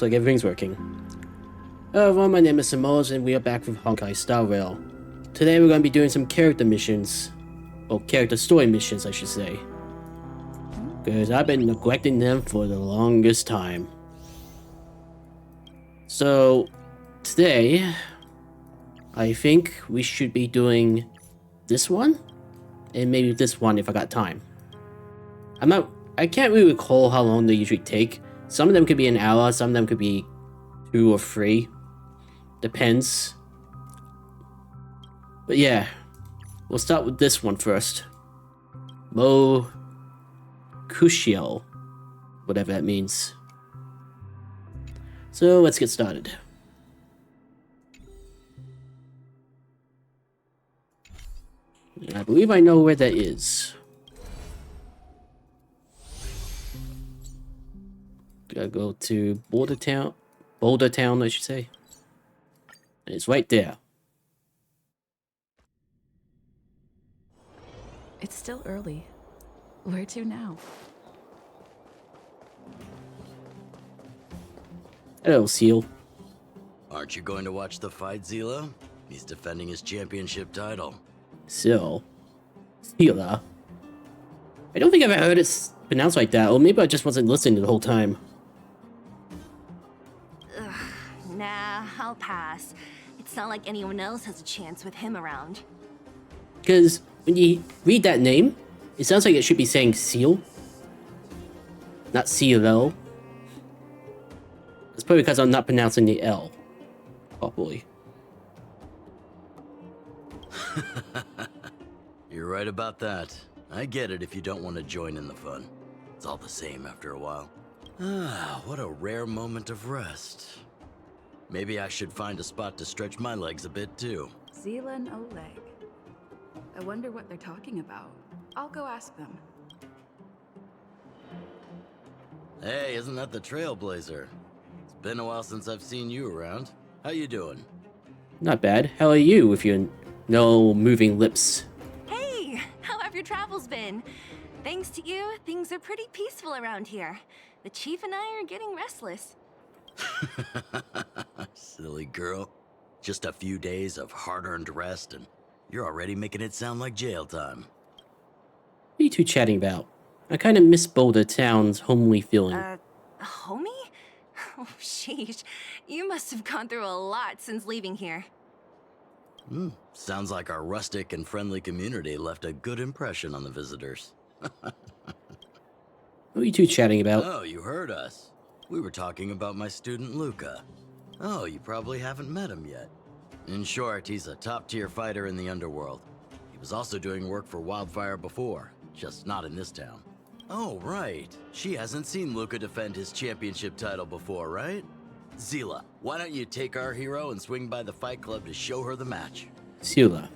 Like everything's working. Hello everyone, my name is Xanmoas and we are back with Honkai Star Rail. Today we're going to be doing some character missions. Or character story missions, I should say. Because I've been neglecting them for the longest time. So, today, I think we should be doing this one? And maybe this one if I got time. I can't really recall how long they usually take. Some of them could be an hour, some of them could be 2 or 3. Depends. But yeah, we'll start with this one first. Mo Cushiel, whatever that means. So let's get started. I believe I know where that is. Gotta go to Boulder Town, I should say. And it's right there. It's still early. Where to now? Hello, Seal. Aren't you going to watch the fight, Zila? He's defending his championship title. Seala. I don't think I've ever heard it pronounced like that, or maybe I just wasn't listening the whole time. Nah, I'll pass. It's not like anyone else has a chance with him around. Because when you read that name, it sounds like it should be saying Seal. Not Cielo. It's probably because I'm not pronouncing the L properly. You're right about that. I get it if you don't want to join in the fun. It's all the same after a while. Ah, what a rare moment of rest. Maybe I should find a spot to stretch my legs a bit too. Zila and Oleg. I wonder what they're talking about. I'll go ask them. Hey, isn't that the Trailblazer? It's been a while since I've seen you around. How you doing? Not bad. How are you with your no moving lips? Hey, how have your travels been? Thanks to you, things are pretty peaceful around here. The chief and I are getting restless. Silly girl. Just a few days of hard-earned rest and you're already making it sound like jail time. What are you two chatting about? I kind of miss Boulder Town's homely feeling. Homie? Oh, sheesh. You must have gone through a lot since leaving here. Sounds like our rustic and friendly community left a good impression on the visitors. What are you two chatting about? Oh, you heard us. We were talking about my student Luka. Oh, you probably haven't met him yet. In short, he's a top-tier fighter in the underworld. He was also doing work for Wildfire before, just not in this town. Oh, right. She hasn't seen Luka defend his championship title before, right? Zila, why don't you take our hero and swing by the fight club to show her the match? Seala.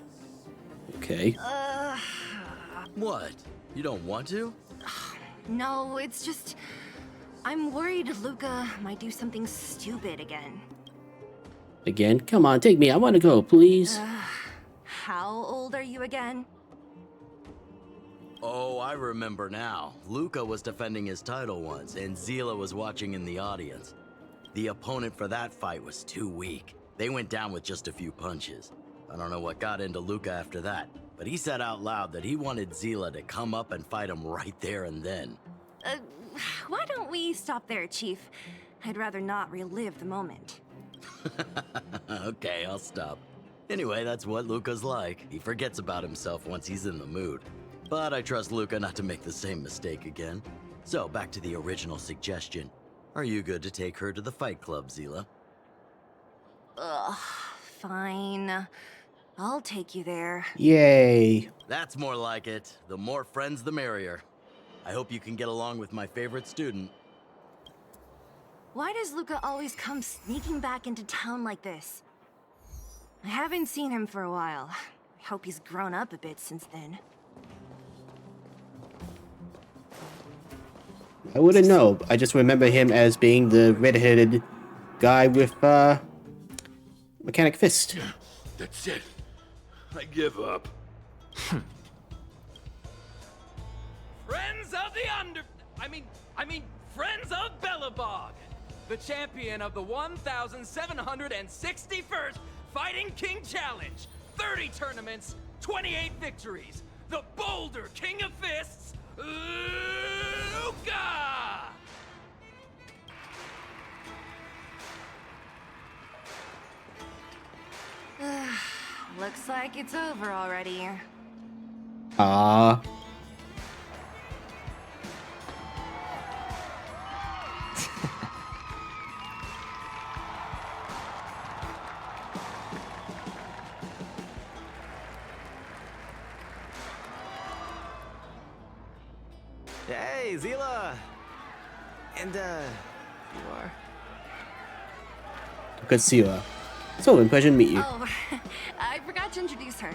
Okay. What? You don't want to? No, it's just... I'm worried Luka might do something stupid again. Again? Come on, take me. I want to go, please. How old are you again? Oh, I remember now. Luka was defending his title once, and Zila was watching in the audience. The opponent for that fight was too weak. They went down with just a few punches. I don't know what got into Luka after that, but he said out loud that he wanted Zila to come up and fight him right there and then. Why don't we stop there, Chief? I'd rather not relive the moment. Okay, I'll stop. Anyway, that's what Luka's like. He forgets about himself once he's in the mood. But I trust Luka not to make the same mistake again. So, back to the original suggestion. Are you good to take her to the fight club, Zila? Fine. I'll take you there. Yay. That's more like it. The more friends, the merrier. I hope you can get along with my favorite student. Why does Luka always come sneaking back into town like this? I haven't seen him for a while. I hope he's grown up a bit since then. I wouldn't know. I just remember him as being the red-headed guy with, mechanic fist. That's it. I give up. Friends of the I mean, friends of Bellabog. the champion of the 1,761st Fighting King Challenge. 30 tournaments, 28 victories. The Boulder King of Fists, Luka! Looks like it's over already. Ah. Hey, Zila! And, you are? Good to see you. So, pleasure to meet you. Oh, I forgot to introduce her.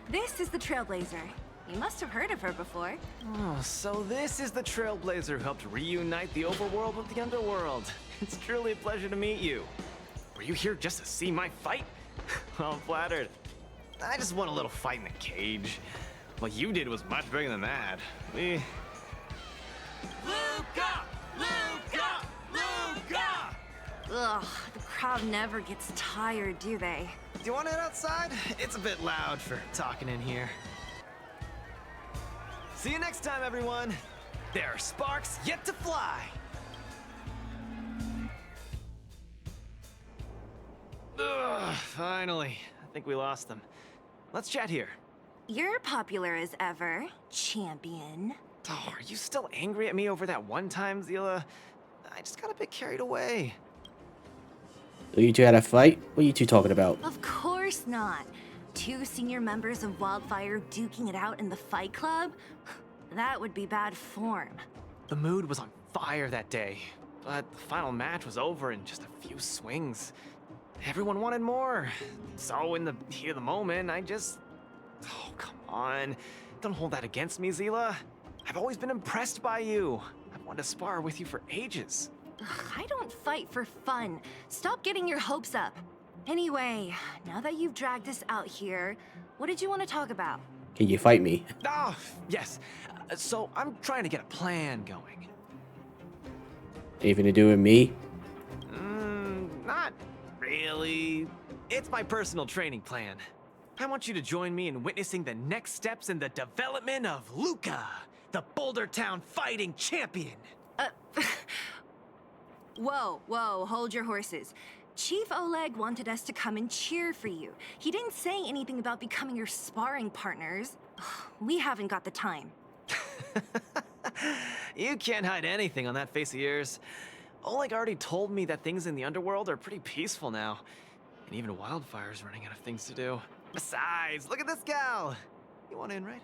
This is the Trailblazer. You must have heard of her before. Oh, so this is the Trailblazer who helped reunite the overworld with the underworld. It's truly a pleasure to meet you. Were you here just to see my fight? Well, I'm flattered. I just won a little fight in the cage. What you did was much bigger than that. Luka! Luka! Luka! Ugh, the crowd never gets tired, do they? Do you want to head outside? It's a bit loud for talking in here. See you next time, everyone. There are sparks yet to fly. Ugh, finally. I think we lost them. Let's chat here. You're popular as ever, champion. Oh, are you still angry at me over that one time, Zila? I just got a bit carried away. You two had a fight? What are you two talking about? Of course not. 2 senior members of Wildfire duking it out in the Fight Club? That would be bad form. The mood was on fire that day, but the final match was over in just a few swings. Everyone wanted more. So in the heat of the moment, I just... Oh, come on. Don't hold that against me, Zila. I've always been impressed by you. I've wanted to spar with you for ages. Ugh, I don't fight for fun. Stop getting your hopes up. Anyway, now that you've dragged us out here, what did you want to talk about? Can you fight me? Oh, yes. So I'm trying to get a plan going. Anything to do with me? Not really. It's my personal training plan. I want you to join me in witnessing the next steps in the development of Luka, the Boulder Town fighting champion. Whoa, hold your horses. Chief Oleg wanted us to come and cheer for you. He didn't say anything about becoming your sparring partners. We haven't got the time. You can't hide anything on that face of yours. Oleg already told me that things in the underworld are pretty peaceful now. And even Wildfire's running out of things to do. Besides, look at this gal. You want in, right?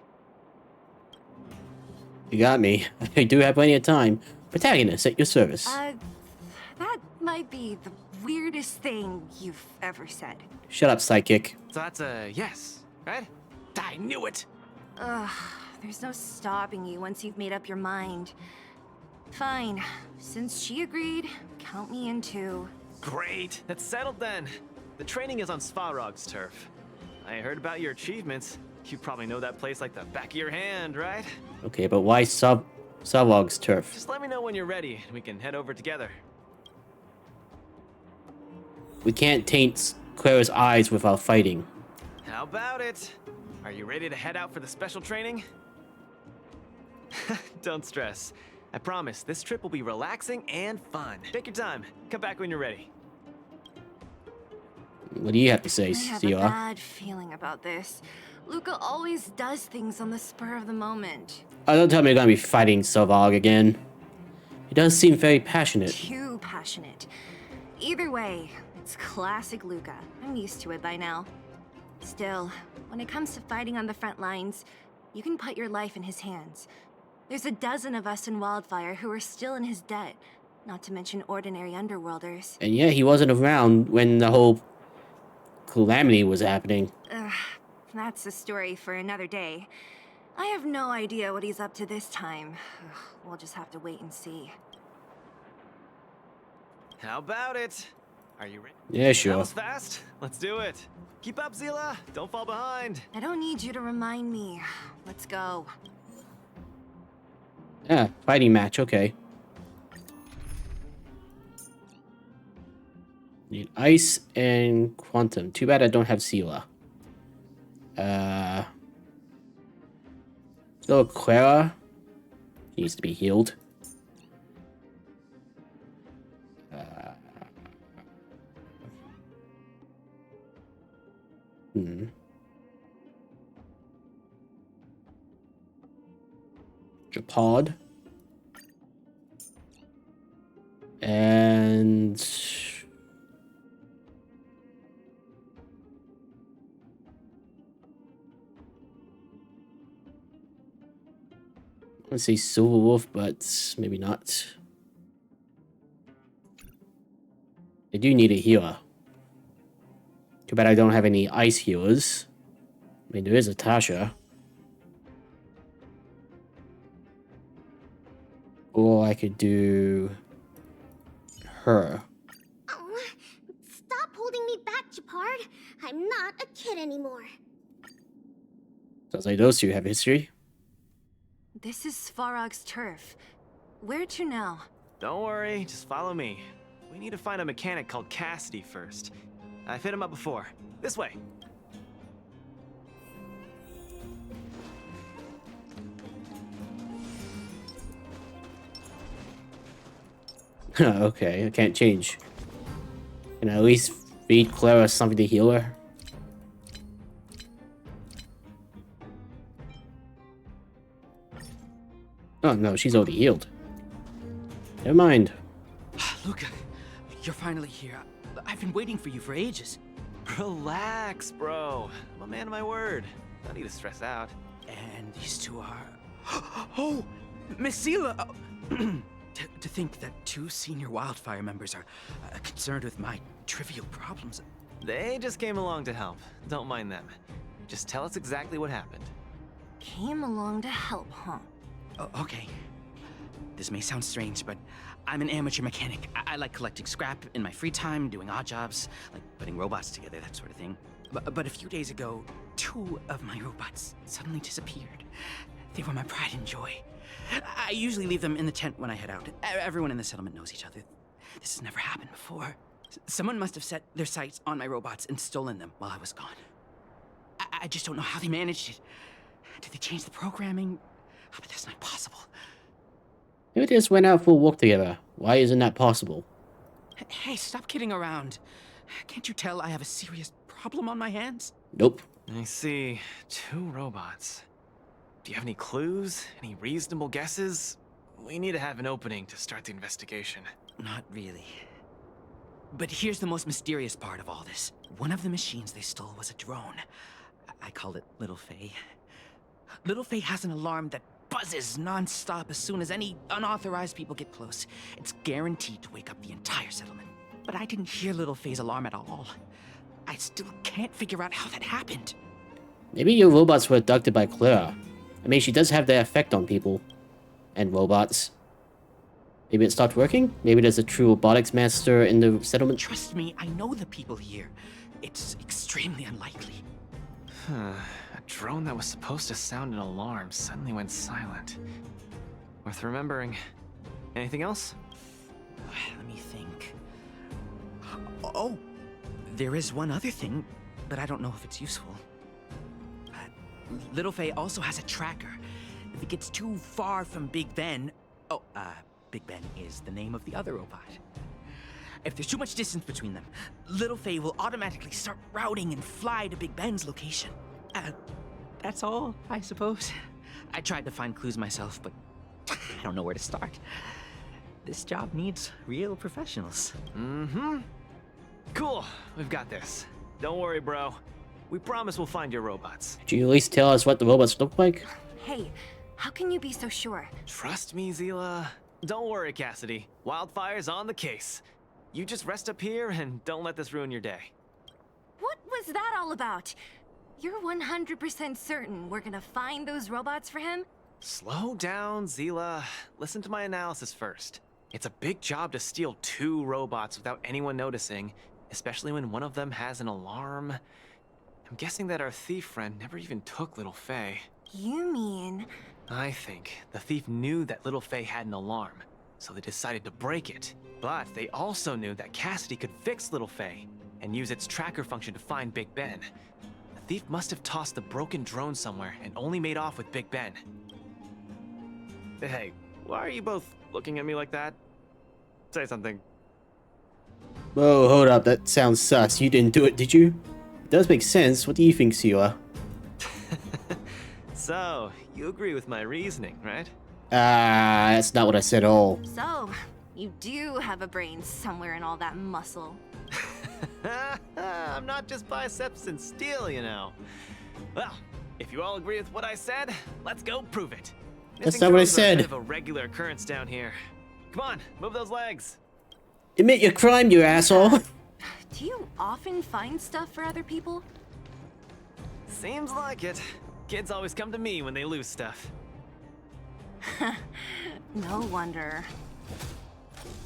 You got me. I do have plenty of time. Protagonist at your service. That might be the weirdest thing you've ever said. Shut up, sidekick. So that's a yes, right? I knew it. There's no stopping you once you've made up your mind. Fine. Since she agreed, count me in too. Great. That's settled then. The training is on Svarog's turf. I heard about your achievements. You probably know that place like the back of your hand, right? Okay, but why Savog's turf? Just let me know when you're ready, and we can head over together. We can't taint Clara's eyes without fighting. How about it? Are you ready to head out for the special training? Don't stress. I promise, this trip will be relaxing and fun. Take your time. Come back when you're ready. What do you have to say, I have a Sila? bad feeling about this. Luka always does things on the spur of the moment. Oh, don't tell me you're gonna be fighting Savog again. He does seem very passionate. Too passionate. Either way, it's classic Luka. I'm used to it by now. Still, when it comes to fighting on the front lines, you can put your life in his hands. There's a dozen of us in Wildfire who are still in his debt, not to mention ordinary underworlders. And yeah, he wasn't around when the whole calamity was happening. That's a story for another day. I have no idea what he's up to this time. We'll just have to wait and see. How about it? Are you ready? Yeah, That sure. was fast. Let's do it. Keep up, Zila. Don't fall behind. I don't need you to remind me. Let's go. Yeah, fighting match, okay. Need ice and quantum. Too bad I don't have Sealer. So Clara needs to be healed. Japod. And I want to say Silver Wolf, but maybe not. I do need a healer. Too bad I don't have any ice healers. I mean, there is a Tasha. Or I could do her. Oh, stop holding me back, Japard. I'm not a kid anymore. Sounds like those two have history. This is Svarog's turf. Where to now? Don't worry, just follow me. We need to find a mechanic called Cassidy first. I've hit him up before. This way. Okay, I can't change. Can I at least feed Clara something to heal her? Oh no, she's already healed. Never mind. Luka, you're finally here. I've been waiting for you for ages. Relax, bro. I'm a man of my word. No need to stress out. And these two are... Oh! Miss Sela! To think that two senior Wildfire members are concerned with my trivial problems. They just came along to help. Don't mind them. Just tell us exactly what happened. Came along to help, huh? Oh, okay. This may sound strange, but I'm an amateur mechanic. I like collecting scrap in my free time, doing odd jobs, like putting robots together, that sort of thing. But a few days ago, two of my robots suddenly disappeared. They were my pride and joy. I usually leave them in the tent when I head out. Everyone in the settlement knows each other. This has never happened before. Someone must have set their sights on my robots and stolen them while I was gone. I just don't know how they managed it. Did they change the programming? Oh, but that's not possible. Maybe they just went out for a walk together. Why isn't that possible? Hey, stop kidding around. Can't you tell I have a serious problem on my hands? Nope. I see. Two robots. Do you have any clues? Any reasonable guesses? We need to have an opening to start the investigation. Not really. But here's the most mysterious part of all this. One of the machines they stole was a drone. I called it Little Faye. Little Faye has an alarm that buzzes non-stop as soon as any unauthorized people get close. It's guaranteed to wake up the entire settlement. But I didn't hear Little Faye's alarm at all. I still can't figure out how that happened. Maybe your robots were abducted by Clara. I mean, she does have that effect on people. And robots. Maybe it stopped working? Maybe there's a true robotics master in the settlement? Trust me, I know the people here. It's extremely unlikely. A drone that was supposed to sound an alarm suddenly went silent. Worth remembering. Anything else? Let me think. Oh, there is one other thing, but I don't know if it's useful. Little Faye also has a tracker. If it gets too far from Big Ben... Oh, Big Ben is the name of the other robot. If there's too much distance between them, Little Faye will automatically start routing and fly to Big Ben's location. That's all, I suppose. I tried to find clues myself, but I don't know where to start. This job needs real professionals. Mm-hmm. Cool, we've got this. Don't worry, bro. We promise we'll find your robots. Could you at least tell us what the robots look like? Hey, how can you be so sure? Trust me, Zila. Don't worry, Cassidy. Wildfire's on the case. You just rest up here and don't let this ruin your day. What was that all about? You're 100% certain we're gonna find those robots for him? Slow down, Zila. Listen to my analysis first. It's a big job to steal two robots without anyone noticing, especially when one of them has an alarm. I'm guessing that our thief friend never even took Little Faye. You mean... I think the thief knew that Little Faye had an alarm. so they decided to break it. But they also knew that Cassidy could fix Little Faye and use its tracker function to find Big Ben. The thief must have tossed the broken drone somewhere and only made off with Big Ben. Hey, why are you both looking at me like that? Say something. Whoa, hold up. That sounds sus. You didn't do it, did you? It does make sense. What do you think, Sila? So, you agree with my reasoning, right? That's not what I said at all. So, you do have a brain somewhere in all that muscle. I'm not just biceps and steel, you know. Well, if you all agree with what I said, let's go prove it. That's not what I Missing drones are a said. bit of a regular occurrence down here. Come on, move those legs. Admit your crime, you asshole. Do you often find stuff for other people? Seems like it. Kids always come to me when they lose stuff. No wonder.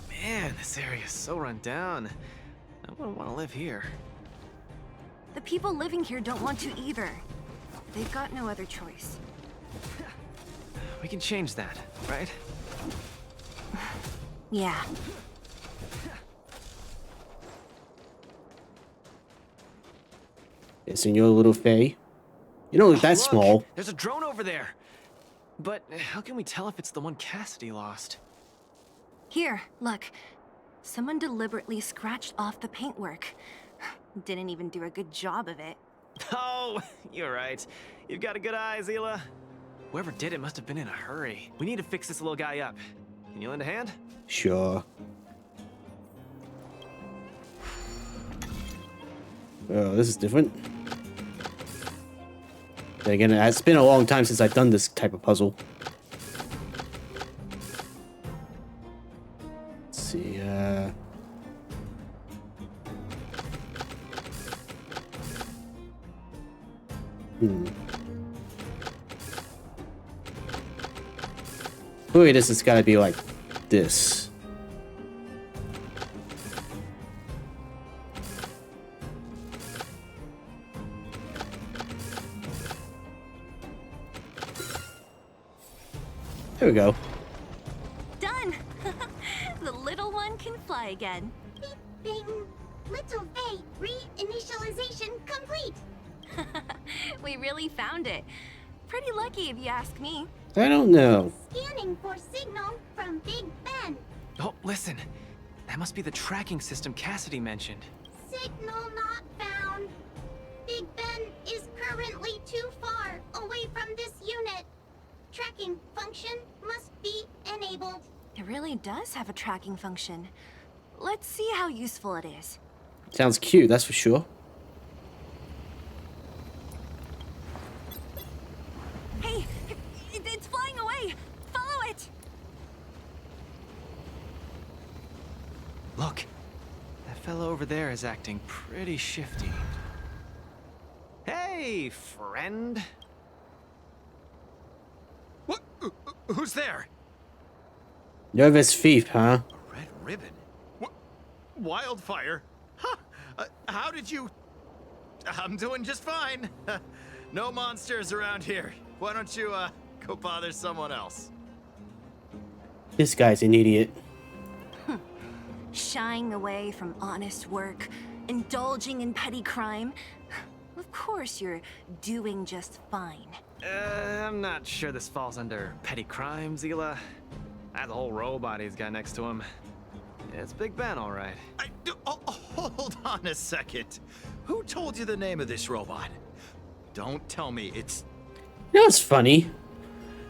Man, this area is so run down. I wouldn't want to live here. The people living here don't want to either. They've got no other choice. We can change that, right? Yeah. Senor Little Faye. You don't look that Look, small. There's a drone over there. But how can we tell if it's the one Cassidy lost? Here, look. Someone deliberately scratched off the paintwork. Didn't even do a good job of it. Oh, you're right. You've got a good eye, Zila. Whoever did it must have been in a hurry. We need to fix this little guy up. Can you lend a hand? Sure. Oh, this is different. Then again, it's been a long time since I've done this type of puzzle. Let's see, Clearly this has got to be like this. There we go. Done! The little one can fly again. Beep, bing. Little Faye, reinitialization complete. We really found it. Pretty lucky if you ask me. I don't know. Scanning for signal from Big Ben. Oh, listen. That must be the tracking system Cassidy mentioned. Signal not found. Big Ben is currently too far away from this unit. Tracking function must be enabled. It really does have a tracking function. Let's see how useful it is. Sounds cute, that's for sure. Hey, it's flying away! Follow it! Look, that fellow over there is acting pretty shifty. Hey, friend. What? Who's there? Nervous thief, huh? A red ribbon? What? Wildfire? Huh? How did you... I'm doing just fine. No monsters around here. Why don't you, go bother someone else? This guy's an idiot. Shying away from honest work, indulging in petty crime. Of course you're doing just fine. I'm not sure this falls under petty crime, Zila. That whole robot he's got next to him. It's Big Ben, all right. Hold on a second. Who told you the name of this robot? Don't tell me it's... You know what's funny?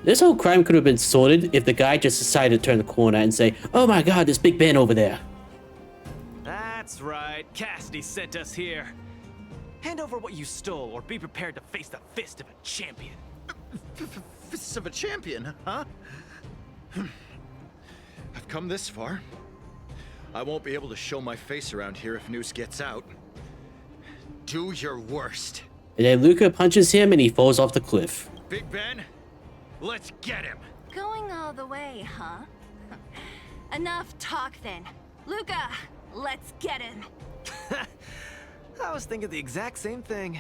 This whole crime could have been sorted if the guy just decided to turn the corner and say, "Oh my god, there's Big Ben over there." That's right. Cassidy sent us here. Hand over what you stole, or be prepared to face the fist of a champion. Fists of a champion, huh? I've come this far. I won't be able to show my face around here if news gets out. Do your worst. And then Luka punches him and he falls off the cliff. Big Ben, let's get him. Going all the way, huh? Enough talk then. Luka, let's get him. I was thinking the exact same thing.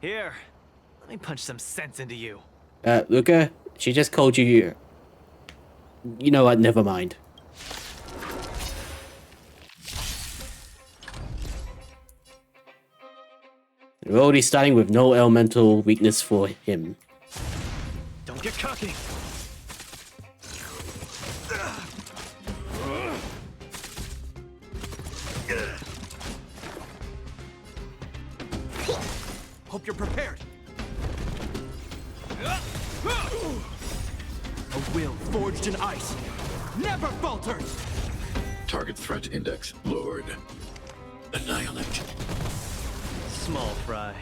Here, let me punch some sense into you. Luka, she just called you... You know what, never mind. We're already starting with no elemental weakness for him. Don't get cocky. Hope you're prepared. A will forged in ice never falters! Target threat index lowered. Annihilate. Small fry.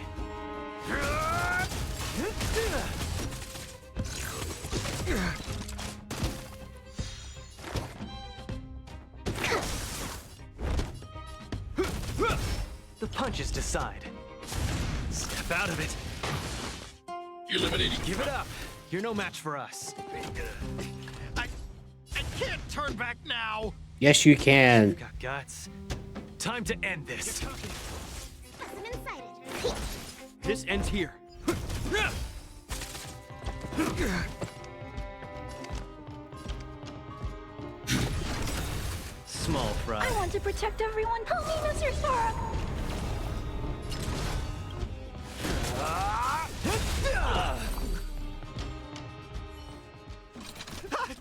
The punches decide. Step out of it. Eliminating. Give it up. You're no match for us. I can't turn back now. Yes, you can. Got guts. Time to end this. Specimen sighted. This ends here. Small fry. I want to protect everyone. Help me, Mr. Sora.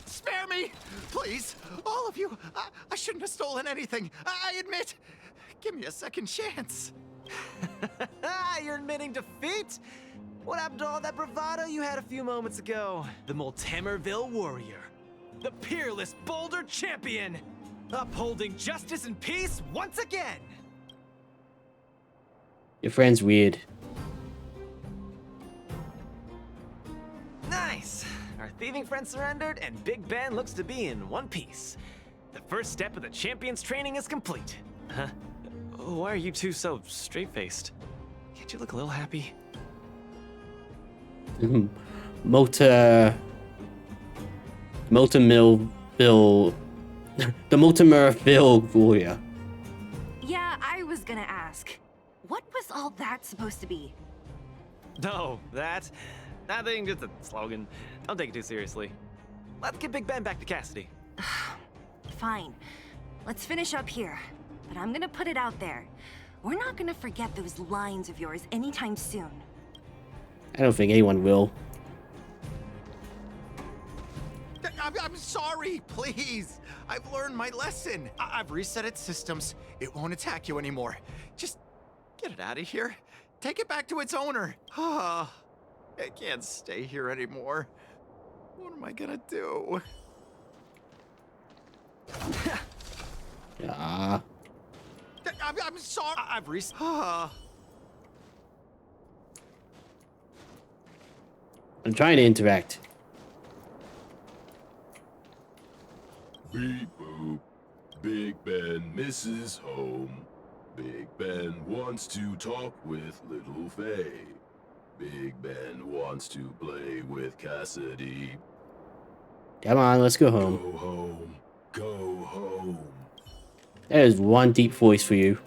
Spare me! Please! All of you! I shouldn't have stolen anything! I admit! Give me a second chance! You're admitting defeat? What happened to all that bravado you had a few moments ago? The Moltemerville warrior. The peerless Boulder champion! Upholding justice and peace once again! Your friend's weird. Nice! Our thieving friend surrendered, and Big Ben looks to be in one piece. The first step of the champion's training is complete. Huh? Why are you two so straight-faced? Can't you look a little happy? Multimer Bill. The Multimerville warrior. Yeah, I was gonna ask. What was all that supposed to be? No, that... Nothing, just a slogan. Don't take it too seriously. Let's get Big Ben back to Cassidy. Fine. Let's finish up here. But I'm gonna put it out there. We're not gonna forget those lines of yours anytime soon. I don't think anyone will. I'm sorry, please! I've learned my lesson. I've reset its systems. It won't attack you anymore. Just get it out of here. Take it back to its owner. Ah, I can't stay here anymore. What am I gonna do? Yeah. I'm sorry. I've reset. Ah. I'm trying to interact. Beep boop. Big Ben misses home. Big Ben wants to talk with Little Faye. Big Ben wants to play with Cassidy. Come on, let's go home. Go home. Go home. That is one deep voice for you.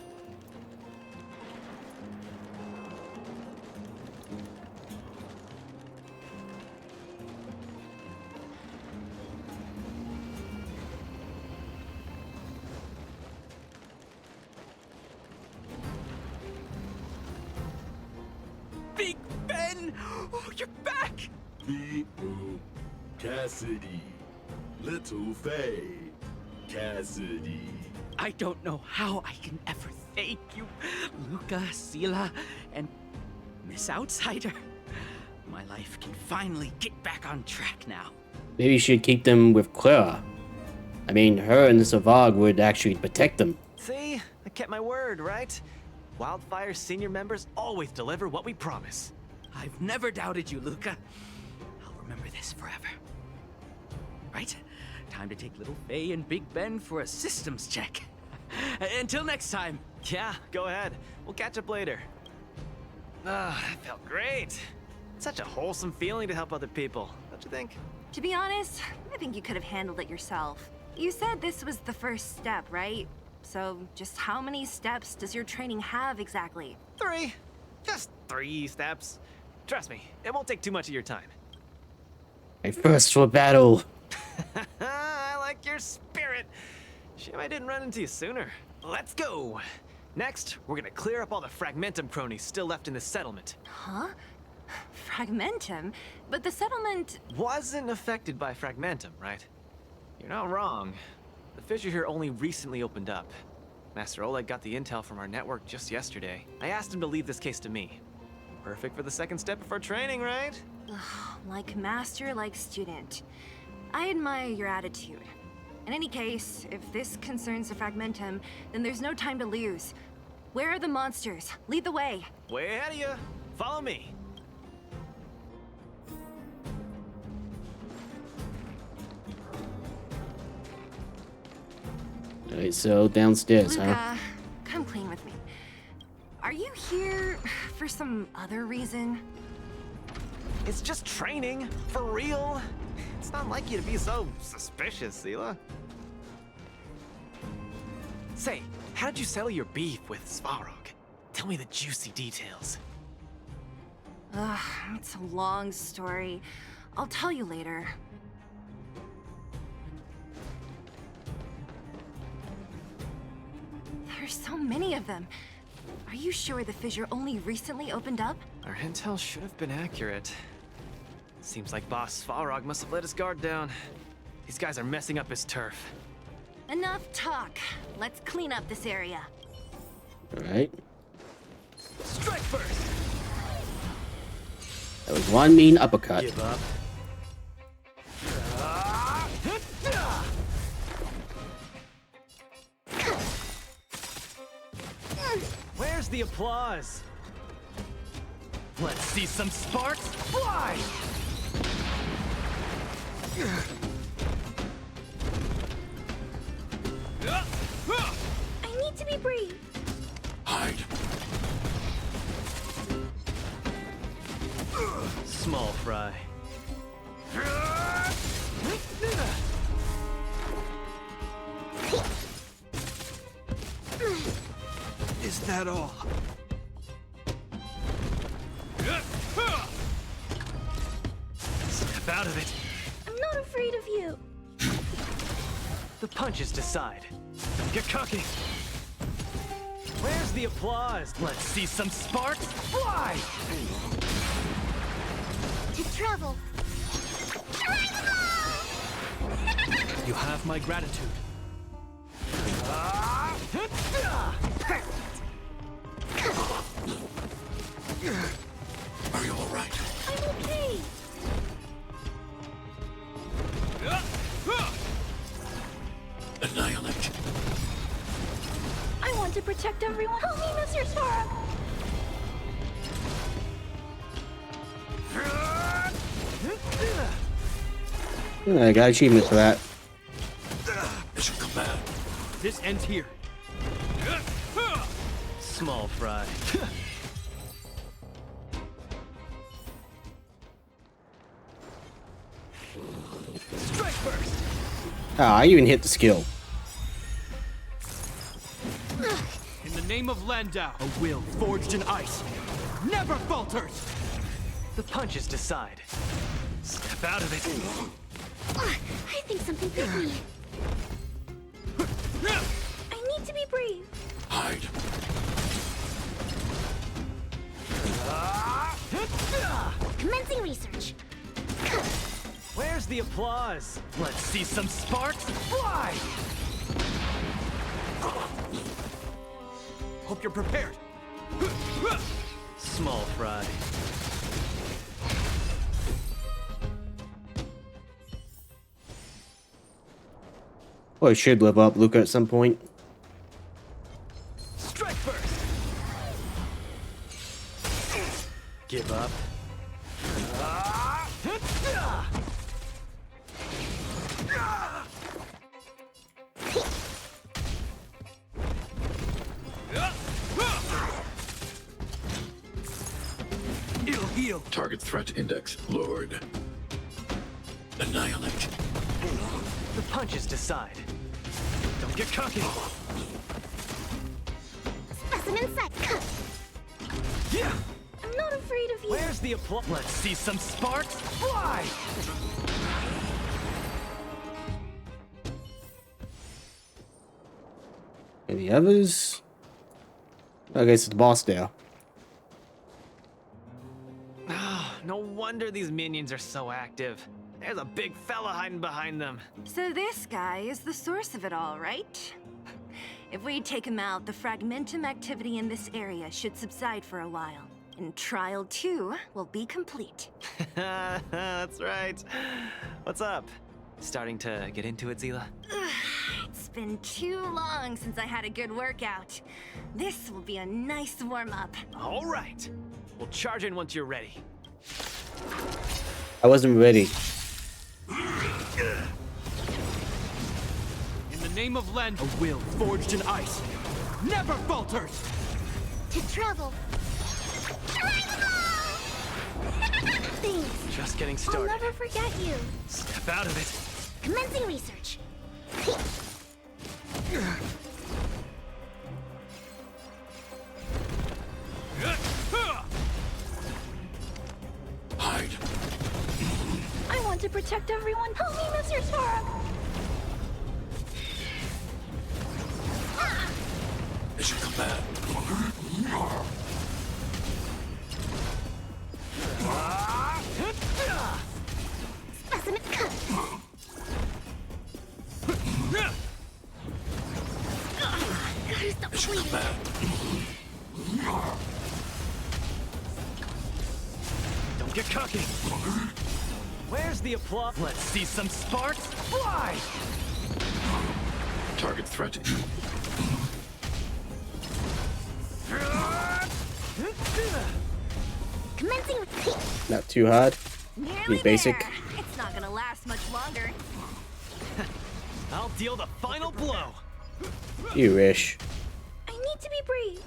Big Ben! Oh, you're back! Beep boop. Cassidy. Little Faye. Cassidy. I don't know how I can ever thank you, Luka, Sila, and Miss Outsider. My life can finally get back on track now. Maybe you should keep them with Clara. I mean, her and Savag would actually protect them. See? I kept my word, right? Wildfire's senior members always deliver what we promise. I've never doubted you, Luka. I'll remember this forever. Right? Time to take Little Faye and Big Ben for a systems check. Until next time. Yeah, go ahead. We'll catch up later. Ah, that felt great. Such a wholesome feeling to help other people, don't you think? To be honest, I think you could have handled it yourself. You said this was the first step, right? So just how many steps does your training have exactly? 3. Just 3 steps. Trust me, it won't take too much of your time. My first for battle. I like your spirit. Shame I didn't run into you sooner. Let's go. Next, we're gonna clear up all the Fragmentum cronies still left in the settlement. Huh? Fragmentum? But the settlement... Wasn't affected by Fragmentum, right? You're not wrong. The fissure here only recently opened up. Master Oleg got the intel from our network just yesterday. I asked him to leave this case to me. Perfect for the second step of our training, right? Ugh, like master, like student. I admire your attitude. In any case, if this concerns the Fragmentum, then there's no time to lose. Where are the monsters? Lead the way. Way ahead of you. Follow me. Alright, so downstairs, Luka, huh? come clean with me. Are you here for some other reason? It's just training, for real. It's not like you to be so suspicious, Sela. Say, how did you settle your beef with Svarog? Tell me the juicy details. Ugh, it's a long story. I'll tell you later. There's so many of them. Are you sure the fissure only recently opened up? Our intel should have been accurate. Seems like Boss Svarog must have let his guard down. These guys are messing up his turf. Enough talk. Let's clean up this area. Alright. Strike first! That was one mean uppercut. Give up. Where's the applause? Let's see some sparks fly! I need to be brave. Hide. Small fry. Is that all? Step out of it. I'm not afraid of you. The punches decide. Don't get cocky. Where's the applause? Let's see some sparks fly! To travel. You have my gratitude. Are you all right? I'm okay. Annihilate. I want to protect everyone. Help me, Mr. Svarog. I got achievement for that. Mission command. This ends here. Small fry. Strike first! Ah, I even hit the skill. In the name of Landau, a will forged in ice never falters. The punches decide. Step out of it. I think something bit me. I need to be brave. Hide. Commencing research. Where's the applause? Let's see some sparks fly! Hope you're prepared. Small fry. Well, I should live up Luka at some point. Strike first! Give up. It'll heal. Target threat index lowered. Annihilate. The punches decide. Don't get cocky. Specimen sight. Yeah! I'm not afraid of you. Where's the applause? Let's see some sparks fly! Any others? I guess it's the boss now. No wonder these minions are so active. There's a big fella hiding behind them. So this guy is the source of it all, right? If we take him out, the fragmentum activity in this area should subside for a while. And Trial 2 will be complete. That's right. What's up? Starting to get into it, Zila? It's been too long since I had a good workout. This will be a nice warm-up. All right. We'll charge in once you're ready. I wasn't ready. In the name of Len, a will forged in ice never falters. To travel. Thanks. Just getting I'll started. never forget you. Step out of it. Commencing research. Hide. I want to protect everyone. Help me, Mr. Svarog. It should come back. Specimen cut. Gotta stop It should come bleeding. back. Don't get cocky. Where's the applause? Let's see some sparks fly! Target threatened. Commencing Not too hard. Nearly basic. there. It's not gonna last much longer. I'll deal the final blow. You wish. I need to be brave.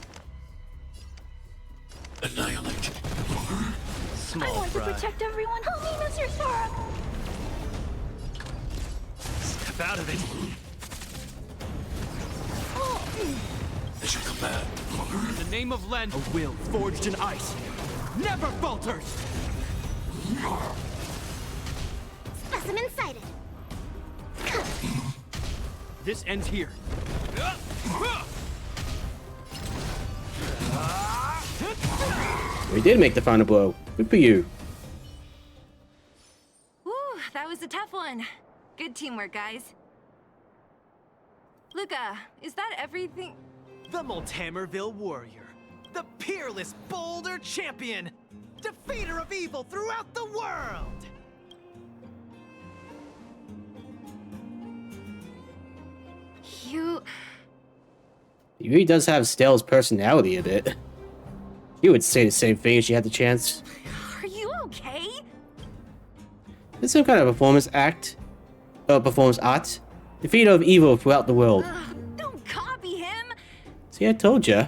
Annihilate. I Small want to fry. protect everyone. Help me, Mr. Svarog. Step out of it. It should come back. In the name of Len, a will forged in ice never falters. Specimen sighted. This ends here. We did make the final blow. Good for you. Whew, that was a tough one. Good teamwork, guys. Luka, is that everything? The Multamerville warrior. The peerless boulder champion. Defeater of evil throughout the world. You... He really does have Stell's personality a bit. You would say the same thing if she had the chance. Are you okay? It's some kind of performance act. Performance art. Defeater of evil throughout the world. Don't copy him! See, I told ya.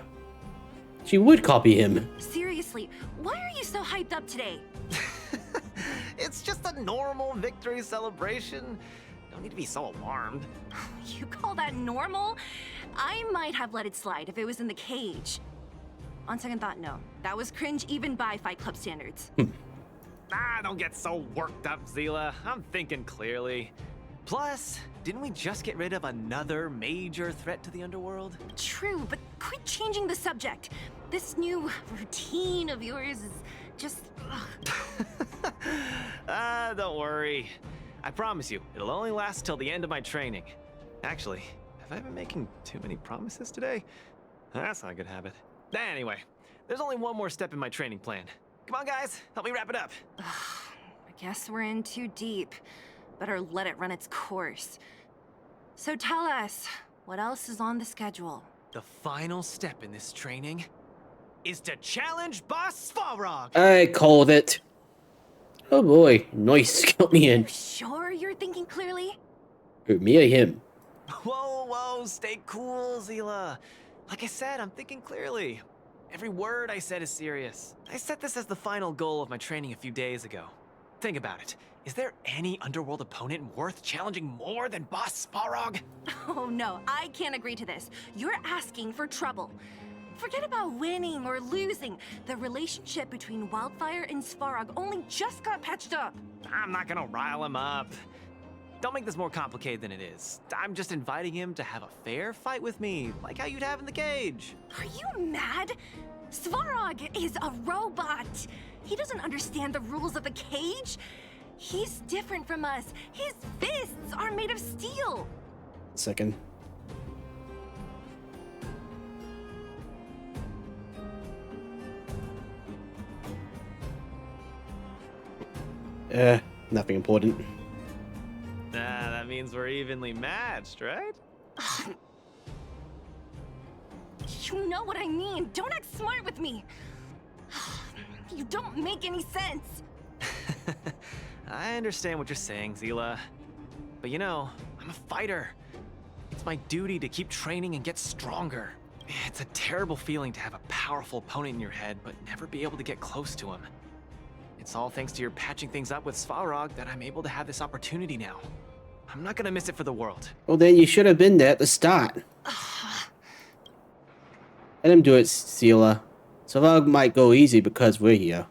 She would copy him. Seriously, why are you so hyped up today? It's just a normal victory celebration. Don't need to be so alarmed. You call that normal? I might have let it slide if it was in the cage. On second thought, no. That was cringe even by Fight Club standards. Don't get so worked up, Zila. I'm thinking clearly. Plus, didn't we just get rid of another major threat to the underworld? True, but quit changing the subject. This new routine of yours is just... Don't worry. I promise you, it'll only last till the end of my training. Actually, have I been making too many promises today? That's not a good habit. Anyway, there's only one more step in my training plan. Come on, guys, help me wrap it up. I guess we're in too deep. Better let it run its course. So tell us, what else is on the schedule? The final step in this training is to challenge Boss Svarog. I called it. Oh boy, nice. Count me in. Sure you're thinking clearly? Who, me or him? Whoa, stay cool, Zila. Like I said, I'm thinking clearly. Every word I said is serious. I set this as the final goal of my training a few days ago. Think about it. Is there any underworld opponent worth challenging more than Boss Svarog? Oh no, I can't agree to this. You're asking for trouble. Forget about winning or losing. The relationship between Wildfire and Svarog only just got patched up. I'm not gonna rile him up. don't make this more complicated than it is. I'm just inviting him to have a fair fight with me, like how you'd have in the cage. Are you mad? Svarog is a robot. He doesn't understand the rules of the cage. He's different from us. His fists are made of steel. Second. Nothing important. That means we're evenly matched, right? You know what I mean. Don't act smart with me. You don't make any sense. I understand what you're saying, Zila. But you know, I'm a fighter. It's my duty to keep training and get stronger. It's a terrible feeling to have a powerful opponent in your head, but never be able to get close to him. It's all thanks to your patching things up with Svarog that I'm able to have this opportunity now. I'm not gonna miss it for the world. Well, then you should have been there at the start. Let him do it, Sela. Svarog might go easy because we're here.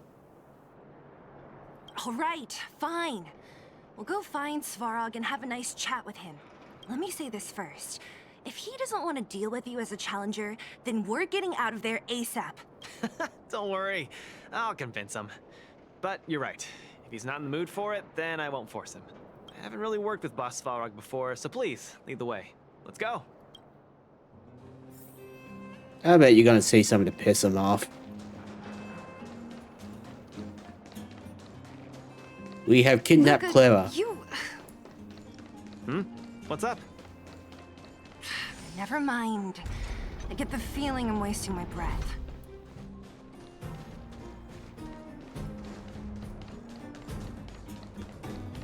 All right, fine. We'll go find Svarog and have a nice chat with him. Let me say this first. If he doesn't want to deal with you as a challenger, then we're getting out of there ASAP. Don't worry, I'll convince him. But you're right. If he's not in the mood for it, then I won't force him. I haven't really worked with Boss Svarog before, so please, lead the way. Let's go. I bet you're gonna say something to piss him off. We have kidnapped Luka, Clara. What's up? Never mind. I get the feeling I'm wasting my breath.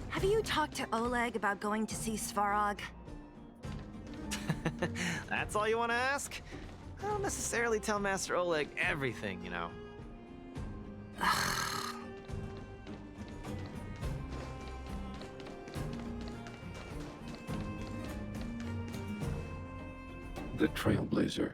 Have you talked to Oleg about going to see Svarog? That's all you want to ask? I don't necessarily tell Master Oleg everything, you know. The Trailblazer,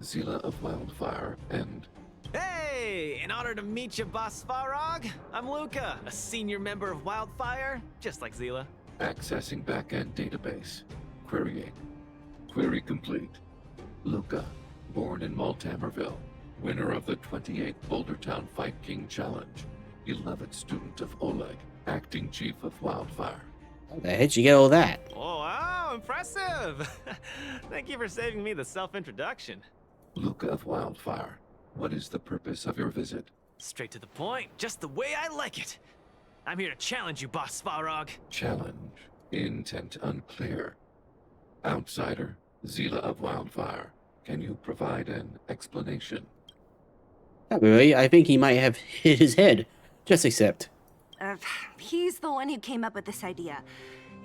Zila of Wildfire, and... Hey! In honor to meet you, Boss Svarog, I'm Luka, a senior member of Wildfire, just like Zila. Accessing backend database. Querying. Query complete. Luka, born in Maltamerville, winner of the 28th Bouldertown Fight King Challenge, 11th student of Oleg, acting chief of Wildfire. How the heck did you get all that? Oh, wow, impressive! Thank you for saving me the self-introduction. Luka of Wildfire, what is the purpose of your visit? Straight to the point, just the way I like it. I'm here to challenge you, Boss Svarog. Challenge. Intent unclear. Outsider, Zila of Wildfire, can you provide an explanation? Not really. I think he might have hit his head. Just accept. He's the one who came up with this idea.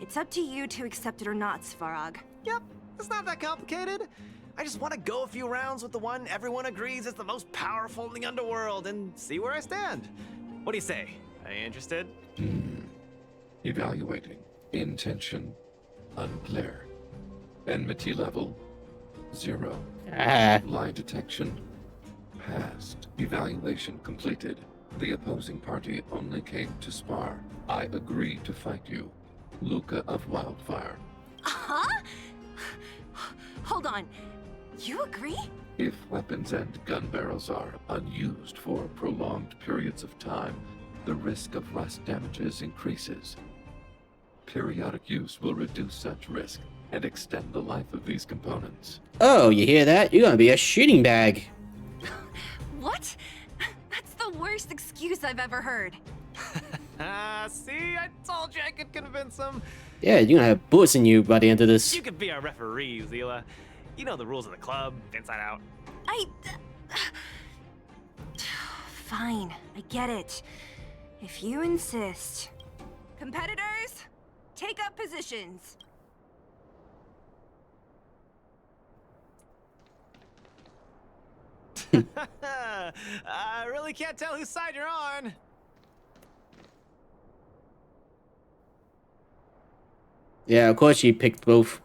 It's up to you to accept it or not, Svarog. Yep, it's not that complicated. I just want to go a few rounds with the one everyone agrees is the most powerful in the underworld and see where I stand. What do you say? Are you interested? Evaluating. Intention unclear. Enmity level 0. Lie detection passed. Evaluation completed. The opposing party only came to spar. I agree to fight you. Luka of Wildfire. Huh? Hold on. You agree? If weapons and gun barrels are unused for prolonged periods of time, the risk of rust damages increases. Periodic use will reduce such risk and extend the life of these components. Oh, you hear that? You're gonna be a shooting bag. What? That's the worst excuse I've ever heard. See, I told you I could convince him. Yeah, you're gonna have bullets in you by the end of this. You could be our referee, Zila. You know the rules of the club, inside out. Fine, I get it. If you insist. Competitors, take up positions. I really can't tell whose side you're on. Yeah, of course you picked both.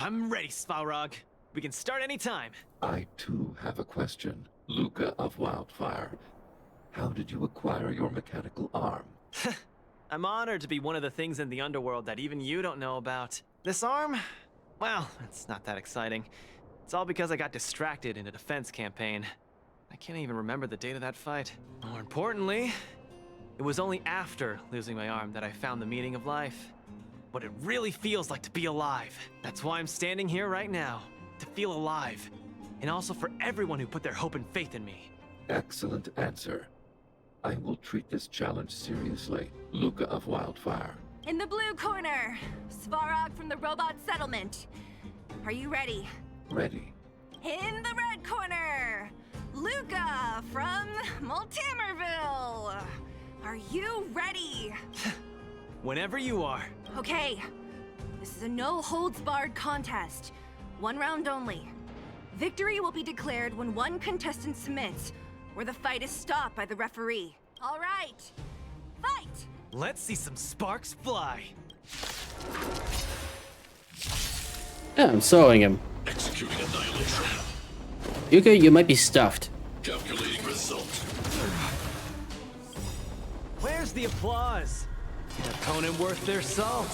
I'm ready, Svarog. We can start anytime. I too have a question. Luka of Wildfire. How did you acquire your mechanical arm? I'm honored to be one of the things in the underworld that even you don't know about. This arm? Well, it's not that exciting. It's all because I got distracted in a defense campaign. I can't even remember the date of that fight. More importantly, it was only after losing my arm that I found the meaning of life. What it really feels like to be alive. That's why I'm standing here right now. To feel alive. And also for everyone who put their hope and faith in me. Excellent answer. I will treat this challenge seriously. Luka of Wildfire. In the blue corner, Svarog from the robot settlement. Are you ready? Ready. In the red corner, Luka from Multimerville. Are you ready? Whenever you are. Okay. This is a no-holds-barred contest. One round only. Victory will be declared when one contestant submits, or the fight is stopped by the referee. All right. Fight! Let's see some sparks fly. Yeah, I'm sawing him. Executing annihilation. Yuka, you might be stuffed. Calculating result. Where's the applause? An opponent worth their salt.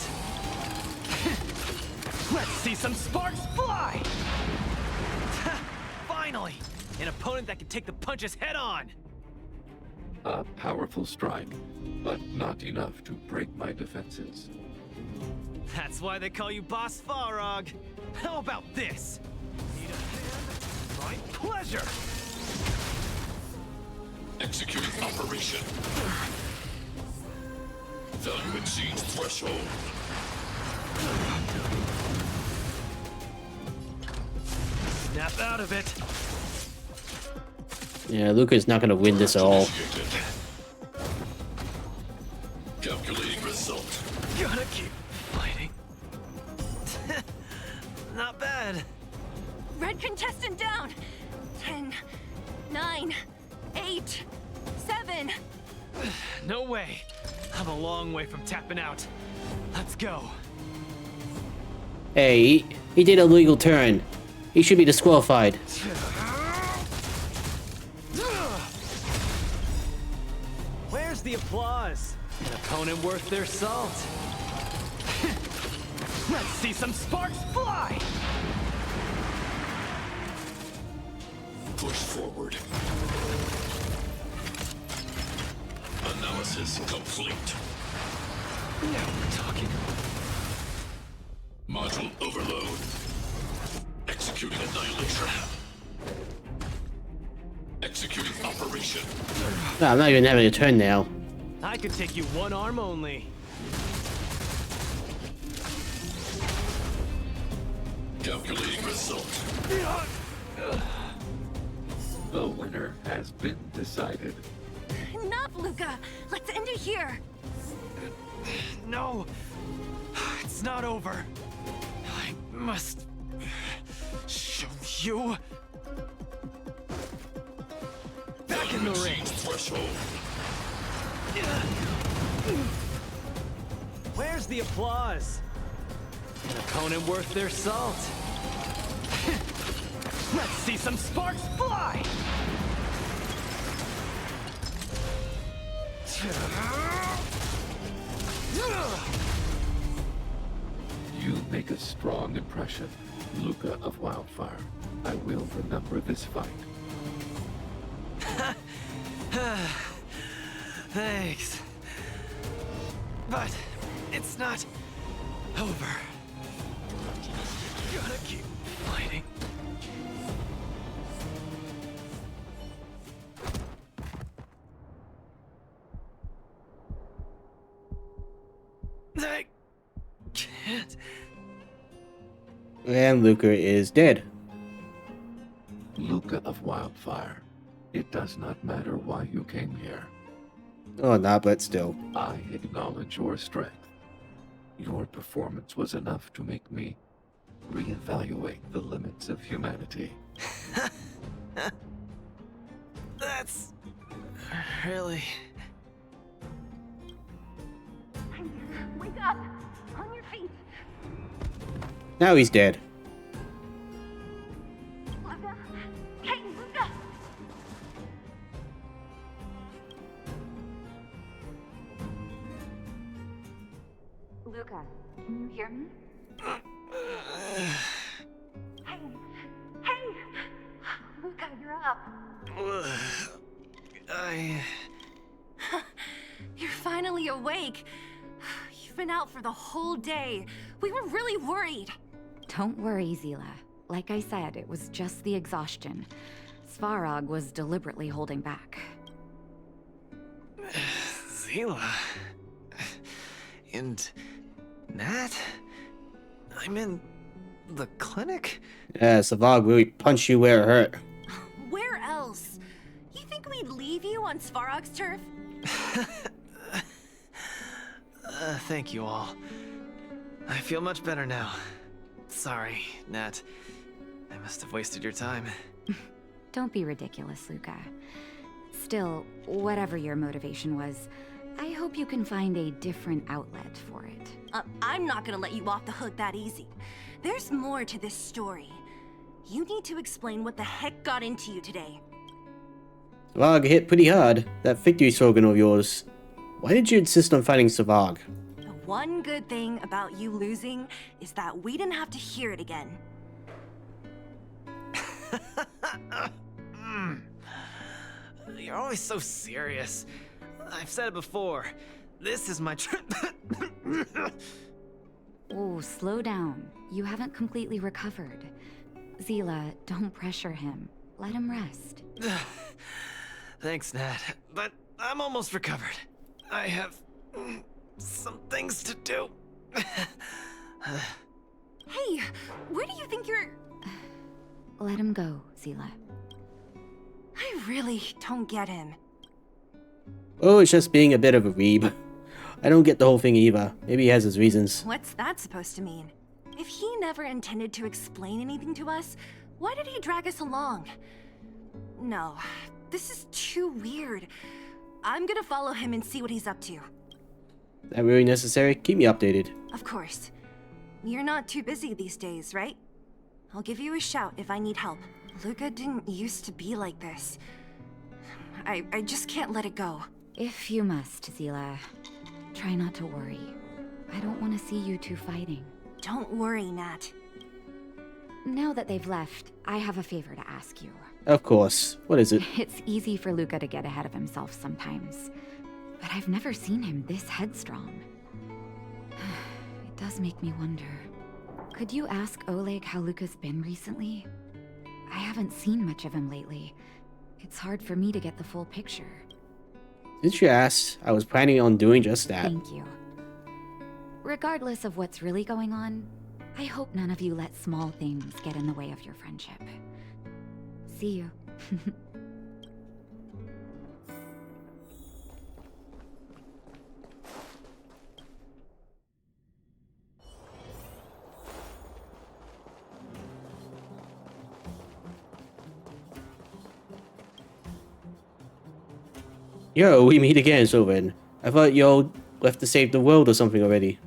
Let's see some sparks fly! Finally! An opponent that can take the punches head on! A powerful strike, but not enough to break my defenses. That's why they call you Boss Farog. How about this? Need a hand? My pleasure! Executing operation. Value exceeds threshold. Snap out of it! Yeah, Luka's not gonna win this at all. Initiated. Calculating result. Gotta keep fighting. Not bad. Red contestant down. 10, 9, 8, 7. No way. I'm a long way from tapping out. Let's go. Hey, he did a legal turn. He should be disqualified. Where's the applause? An opponent worth their salt. Let's see some sparks fly! Push forward. Analysis complete. Now we're talking. Module overload. Executing annihilation. Executing operation. No, I'm not even having a turn now. I could take you one arm only. Calculating result. The winner has been decided. Enough, Luka. Let's end it here. No, it's not over. I must show you. Back in the ring. Threshold. Where's the applause? An opponent worth their salt. Let's see some sparks fly! You make a strong impression, Luka of Wildfire. I will remember this fight. Thanks. But it's not over. Gotta keep fighting. I can't. And Luka is dead. Luka of Wildfire. It does not matter why you came here. Oh, nah, but still. I acknowledge your strength. Your performance was enough to make me reevaluate the limits of humanity. That's really... Wake up! On your feet! Now he's dead. Luka! Hey, Luka! Luka, can you hear me? Hey! Hey! Luka, you're up. You're finally awake. You've been out for the whole day. We were really worried. Don't worry, Zila. Like I said, it was just the exhaustion. Svarog was deliberately holding back. Zila. And Nat? I'm in the clinic? Yeah, Savag really punched you where it hurt. Where else? You think we'd leave you on Svarog's turf? Thank you all. I feel much better now. Sorry, Nat. I must have wasted your time. Don't be ridiculous, Luka. Still, whatever your motivation was, I hope you can find a different outlet for it. I'm not gonna let you off the hook that easy. There's more to this story. You need to explain what the heck got into you today. Savag hit pretty hard. That victory slogan of yours. Why did you insist on fighting Savag? The one good thing about you losing is that we didn't have to hear it again. You're always so serious. I've said it before. This is my Oh, slow down. You haven't completely recovered. Zila, don't pressure him. Let him rest. Thanks, Nat. But I'm almost recovered. I have some things to do. Hey, where do you think you're... Let him go, Zila. I really don't get him. Oh, it's just being a bit of a weeb. I don't get the whole thing either. Maybe he has his reasons. What's that supposed to mean? If he never intended to explain anything to us, why did he drag us along? No, this is too weird. I'm gonna follow him and see what he's up to. Is that really necessary? Keep me updated. Of course. You're not too busy these days, right? I'll give you a shout if I need help. Luka didn't used to be like this. I just can't let it go. If you must, Zila. Try not to worry. I don't want to see you two fighting. Don't worry, Nat. Now that they've left, I have a favor to ask you. Of course. What is it? It's easy for Luka to get ahead of himself sometimes. But I've never seen him this headstrong. It does make me wonder. Could you ask Oleg how Luka's been recently? I haven't seen much of him lately. It's hard for me to get the full picture. Since you asked, I was planning on doing just that. Thank you. Regardless of what's really going on, I hope none of you let small things get in the way of your friendship. See you. Yo, we meet again, Sylvan. I thought y'all left to save the world or something already.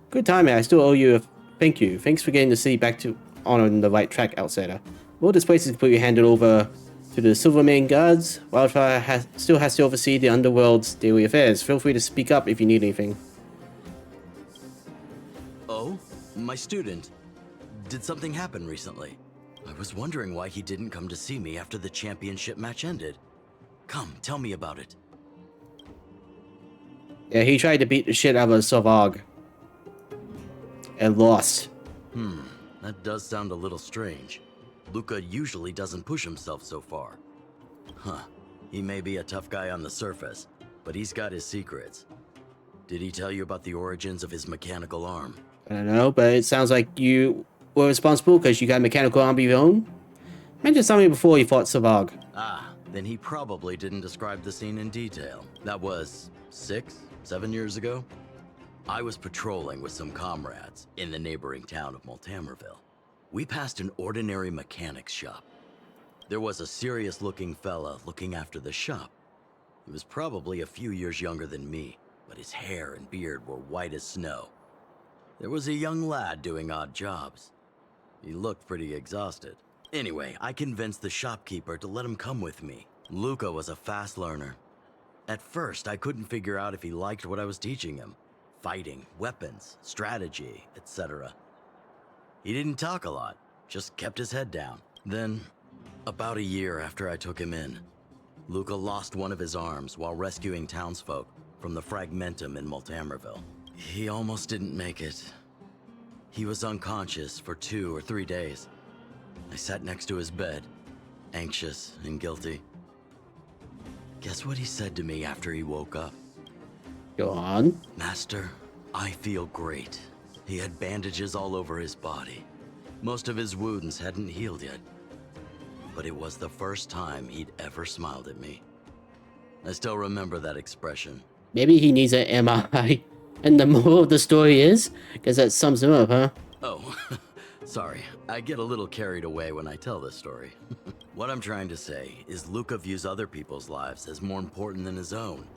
Good timing, I still owe you a thank you. Thanks for getting the city back to on the right track, Outsider. Well, this place is completely handed over to the Silvermane Guards. Wildfire still has to oversee the Underworld's daily affairs. Feel free to speak up if you need anything. Oh? My student. Did something happen recently? I was wondering why he didn't come to see me after the championship match ended. Come, tell me about it. Yeah, he tried to beat the shit out of Savag. And lost. That does sound a little strange. Luka usually doesn't push himself so far. Huh. He may be a tough guy on the surface, but he's got his secrets. Did he tell you about the origins of his mechanical arm? I don't know, but it sounds like you were responsible because you got a mechanical arm of your own. Mentioned something before you fought Savag. Ah, then he probably didn't describe the scene in detail. That was 6, 7 years ago? I was patrolling with some comrades in the neighboring town of Multamerville. We passed an ordinary mechanic's shop. There was a serious-looking fella looking after the shop. He was probably a few years younger than me, but his hair and beard were white as snow. There was a young lad doing odd jobs. He looked pretty exhausted. Anyway, I convinced the shopkeeper to let him come with me. Luka was a fast learner. At first, I couldn't figure out if he liked what I was teaching him. fighting, weapons, strategy, etc. He didn't talk a lot, just kept his head down. Then, about a year after I took him in, Luka lost one of his arms while rescuing townsfolk from the Fragmentum in Multamerville. He almost didn't make it. He was unconscious for 2 or 3 days. I sat next to his bed, anxious and guilty. Guess what he said to me after he woke up? Go on. Master, I feel great. He had bandages all over his body. Most of his wounds hadn't healed yet. But it was the first time he'd ever smiled at me. I still remember that expression. Maybe he needs an MRI. And the moral of the story is? Because that sums him up, huh? Oh, sorry. I get a little carried away when I tell this story. What I'm trying to say is Luka views other people's lives as more important than his own.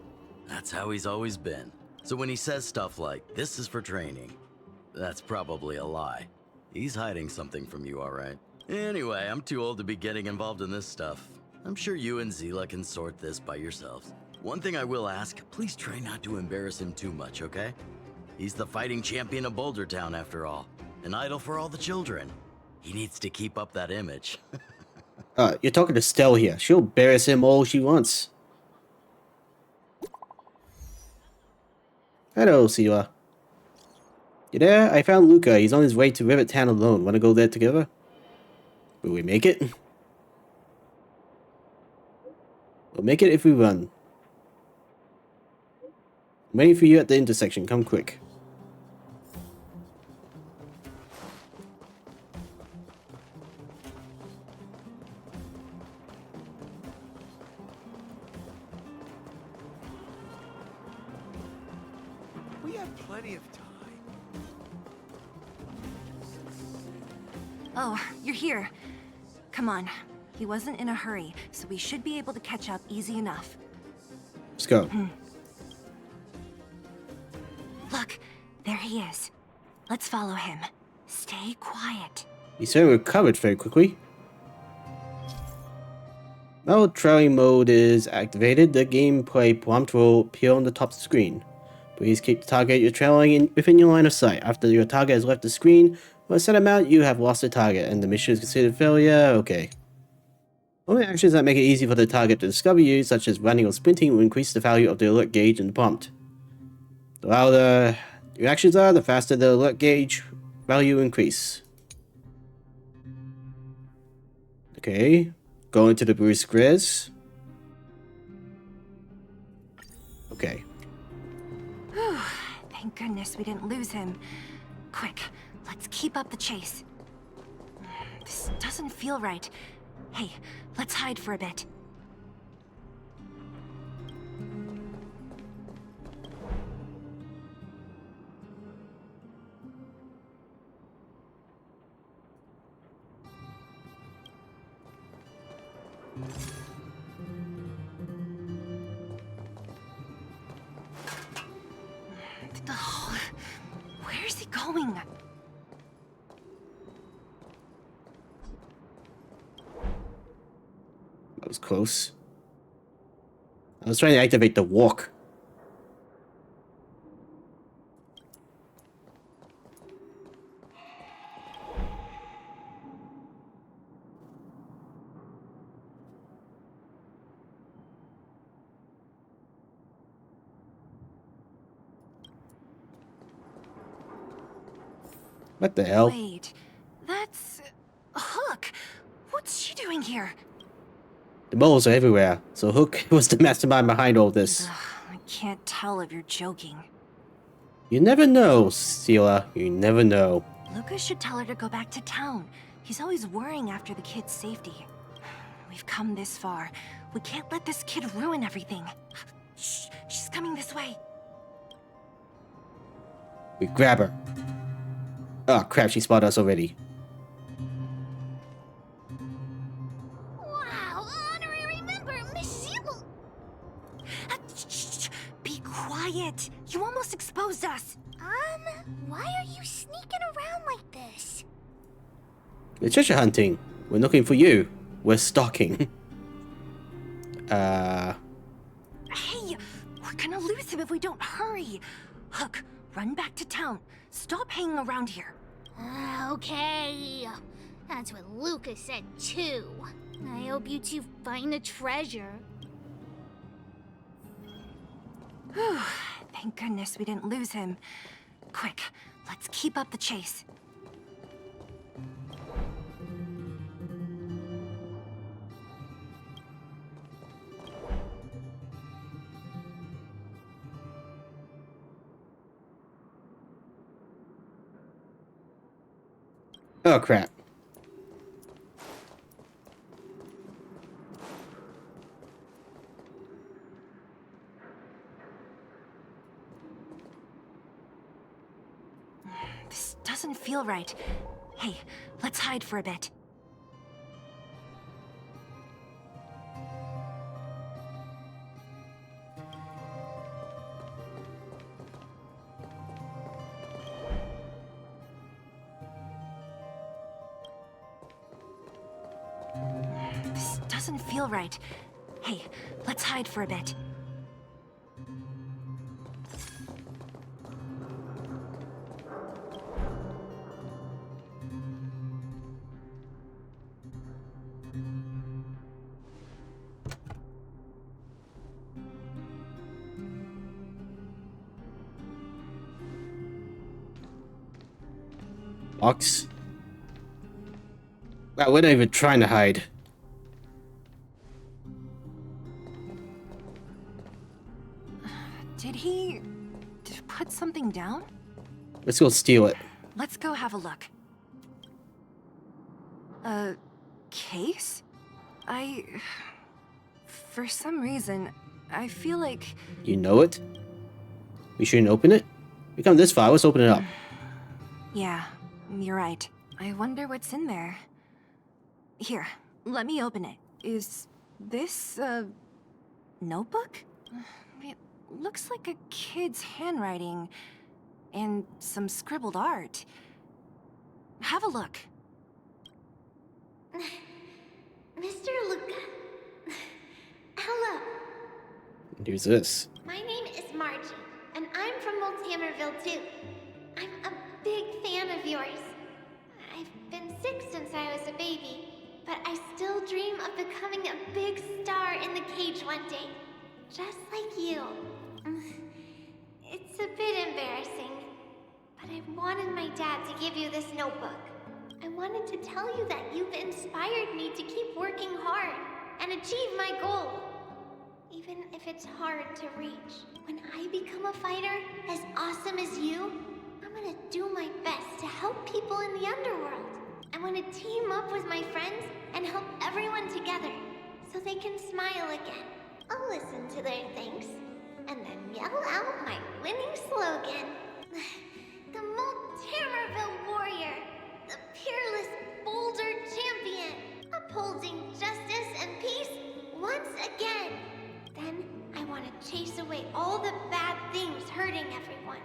That's how he's always been. So when he says stuff like, this is for training, that's probably a lie. He's hiding something from you, all right? Anyway, I'm too old to be getting involved in this stuff. I'm sure you and Zila can sort this by yourselves. One thing I will ask, please try not to embarrass him too much, okay? He's the fighting champion of Boulder Town, after all. An idol for all the children. He needs to keep up that image. You're talking to Stell here. She'll embarrass him all she wants. Hello, Zila. You there? I found Luka. He's on his way to Rivet Town alone. Wanna go there together? Will we make it? We'll make it if we run. I'm waiting for you at the intersection. Come quick. We have plenty of time. Oh, you're here. Come on. He wasn't in a hurry, so we should be able to catch up easy enough. Let's go. Look, there he is. Let's follow him. Stay quiet. He certainly recovered very quickly. Now trailing mode is activated. The gameplay prompt will appear on the top of the screen. Please keep the target you're trailing within your line of sight. After your target has left the screen, for a set amount, you have lost the target, and the mission is considered failure. Okay. Only actions that make it easy for the target to discover you, such as running or sprinting, will increase the value of the alert gauge in the prompt. The louder your actions are, the faster the alert gauge value will increase. Okay, going to the Bruce Grizz. Okay. Whew, thank goodness we didn't lose him. Quick, let's keep up the chase. This doesn't feel right. Hey, let's hide for a bit. Where is he going? That was close. I was trying to activate the walk. What the hell? Wait, that's Hook. What's she doing here? The moles are everywhere, so Hook was the mastermind behind all this. Ugh, I can't tell if you're joking. You never know, Zila. You never know. Luka should tell her to go back to town. He's always worrying after the kid's safety. We've come this far. We can't let this kid ruin everything. Shh, she's coming this way. We grab her. Oh crap, she spotted us already. Wow, honorary member, Miss Zila. Shh, be quiet. You almost exposed us. Why are you sneaking around like this? We're treasure hunting. We're looking for you. We're stalking. Hey, we're gonna lose him if we don't hurry. Hook, run back to town. Stop hanging around here. Okay. That's what Luka said too. I hope you two find the treasure. Whew. Thank goodness we didn't lose him. Quick, let's keep up the chase. Oh, crap. This doesn't feel right. Hey, let's hide for a bit. This doesn't feel right. Hey, let's hide for a bit. Box. Wow, we're not even trying to hide. Did he put something down? Let's go steal it. Let's go have a look. A case? For some reason, I feel like... You know it? We shouldn't open it? We come this far, let's open it up. Yeah, you're right. I wonder what's in there. Here, let me open it. Is this a notebook? It looks like a kid's handwriting and some scribbled art. Have a look. Mr. Luka. Hello. Who's this? My name is Margie, and I'm from Multamerville too. I'm a big fan of yours. I've been sick since I was a baby, but I still dream of becoming a big star in the cage one day. Just like you. It's a bit embarrassing, but I wanted my dad to give you this notebook. I wanted to tell you that you've inspired me to keep working hard and achieve my goal. Even if it's hard to reach. When I become a fighter as awesome as you, I'm gonna do my best to help people in the underworld. I want to team up with my friends and help everyone together so they can smile again. I'll listen to their thanks and then yell out my winning slogan. The Multamerville Warrior, the peerless Boulder Champion, upholding justice and peace once again. Then I want to chase away all the bad things hurting everyone.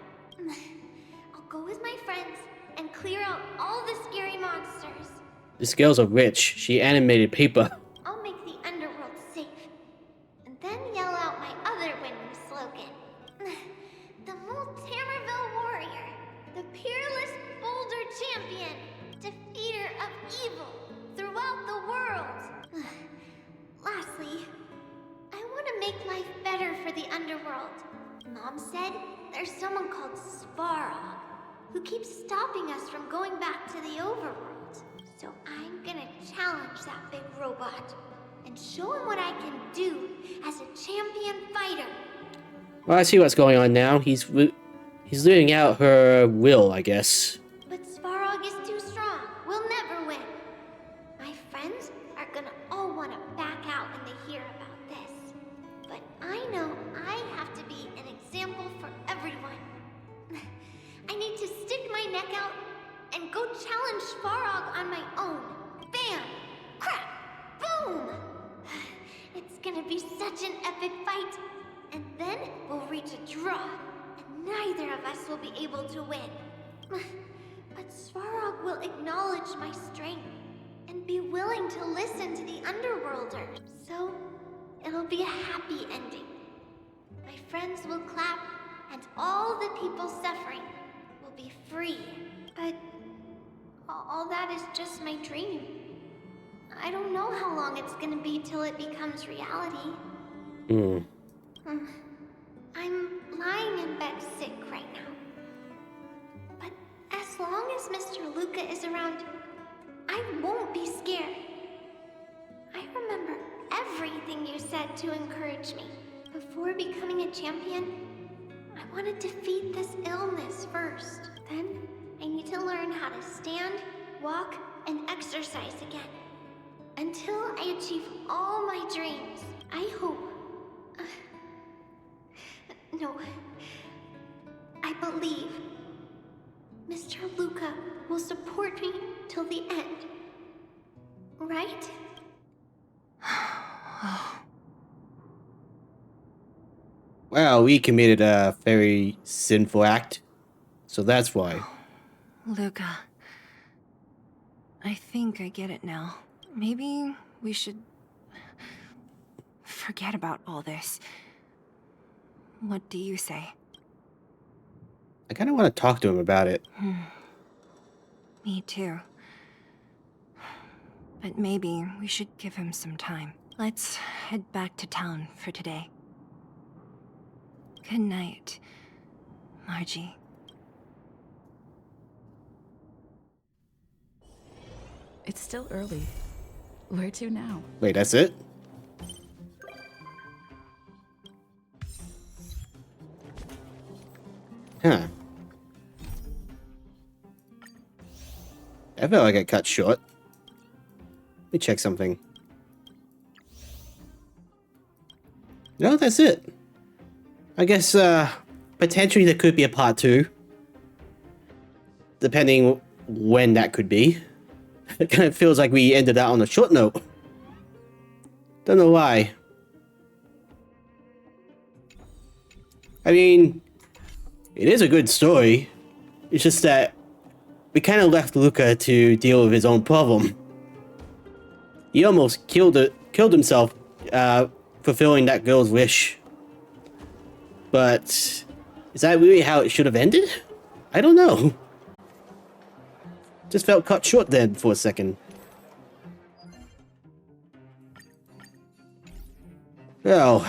I'll go with my friends and clear out all the scary monsters. This girl's a witch. She animated paper. I'll make the underworld safe. And then yell out my other winning slogan. The Multamerville Warrior, the peerless Boulder Champion, defeater of evil throughout the world. Lastly, I want to make life better for the underworld. Mom said there's someone called Svarog who keeps stopping us from going back to the overworld. So I'm gonna challenge that big robot and show him what I can do as a champion fighter. Well, I see what's going on now. He's living out her will, I guess. But Svarog is too strong. We'll never win. My friends are gonna all want to back out when they hear about this. But I know I have to be an example for everyone. I need to stick my neck out and go challenge Svarog on my own. Bam! Crack! Boom! It's gonna be such an epic fight. And then we'll reach a draw. And neither of us will be able to win. But Svarog will acknowledge my strength and be willing to listen to the Underworlder. So, it'll be a happy ending. My friends will clap, and all the people suffering will be free. But all that is just my dream. I don't know how long it's gonna be till it becomes reality. I'm lying in bed sick right now. But as long as Mr. Luka is around, I won't be scared. I remember everything you said to encourage me. Before becoming a champion, I want to defeat this illness first. Then, I need to learn how to stand, walk, and exercise again. Until I achieve all my dreams, I hope... no. I believe Mr. Luka will support me till the end. Right? Well, we committed a very sinful act, so that's why. Luka. I think I get it now. Maybe we should forget about all this. What do you say? I kind of want to talk to him about it. Me too. But maybe we should give him some time. Let's head back to town for today. Good night, Margie. It's still early. Where to now? Wait, that's it? Huh. I felt like I cut short. Let me check something. No, that's it. I guess, potentially there could be a part 2. Depending when that could be. It kind of feels like we ended out on a short note. Don't know why. I mean, it is a good story. It's just that we kind of left Luka to deal with his own problem. He almost killed himself, fulfilling that girl's wish. But is that really how it should have ended? I don't know. Just felt cut short then for a second. Well,